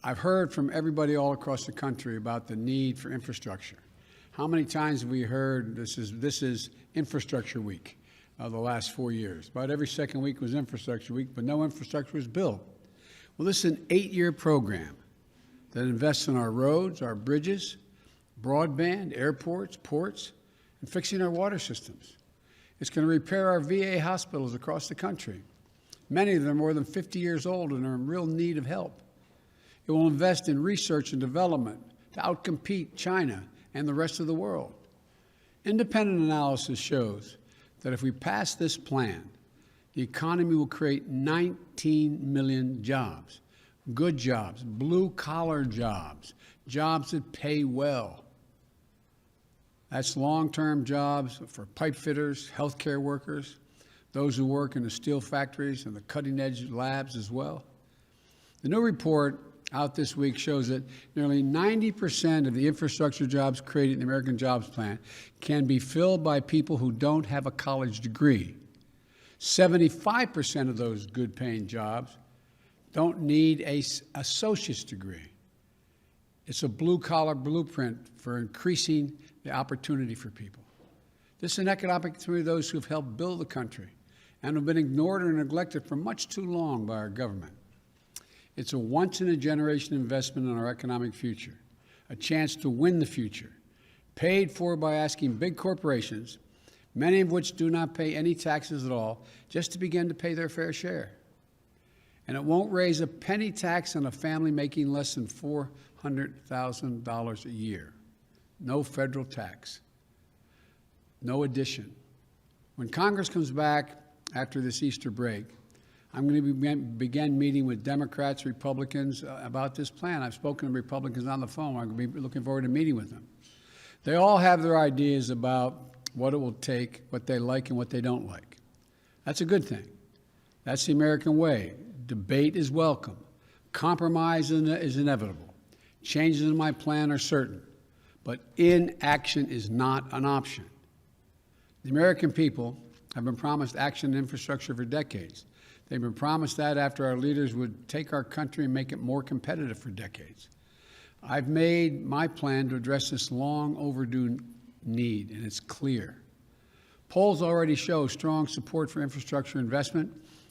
I've heard from everybody all across the country about the need for infrastructure. How many times have we heard this is infrastructure week the last 4 years? About every second week was infrastructure week, but no infrastructure was built. Well, this is an 8-year program that invests in our roads, our bridges, broadband, airports, ports, and fixing our water systems. It's going to repair our VA hospitals across the country. Many of them are more than 50 years old and are in real need of help. It will invest in research and development to outcompete China and the rest of the world. Independent analysis shows that if we pass this plan, the economy will create 19 million jobs, good jobs, blue-collar jobs, jobs that pay well. That's long-term jobs for pipe fitters, healthcare workers, those who work in the steel factories and the cutting-edge labs as well. The new report out this week shows that nearly 90% of the infrastructure jobs created in the American Jobs Plan can be filled by people who don't have a college degree. 75% of those good-paying jobs don't need an associate's degree. It's a blue-collar blueprint for increasing the opportunity for people. This is an economic opportunity of those who have helped build the country and have been ignored or neglected for much too long by our government. It's a once-in-a-generation investment in our economic future, a chance to win the future, paid for by asking big corporations, many of which do not pay any taxes at all, just to begin to pay their fair share. And it won't raise a penny tax on a family making less than $400,000 a year. No federal tax. No addition. When Congress comes back after this Easter break, I'm going to begin meeting with Democrats, Republicans about this plan. I've spoken to Republicans on the phone. I'm going to be looking forward to meeting with them. They all have their ideas about what it will take, what they like and what they don't like. That's a good thing. That's the American way. Debate is welcome. Compromise is inevitable. Changes in my plan are certain. But inaction is not an option. The American people have been promised action and infrastructure for decades. They've been promised that after our leaders would take our country and make it more competitive for decades. I've made my plan to address this long overdue need, and it's clear. Polls already show strong support for infrastructure investment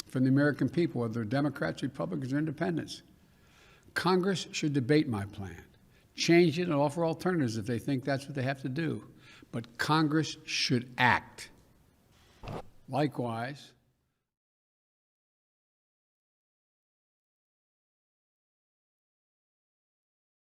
from the American people, whether they're Democrats, Republicans, or independents. Congress should debate my plan, change it, and offer alternatives if they think that's what they have to do. But Congress should act. Likewise,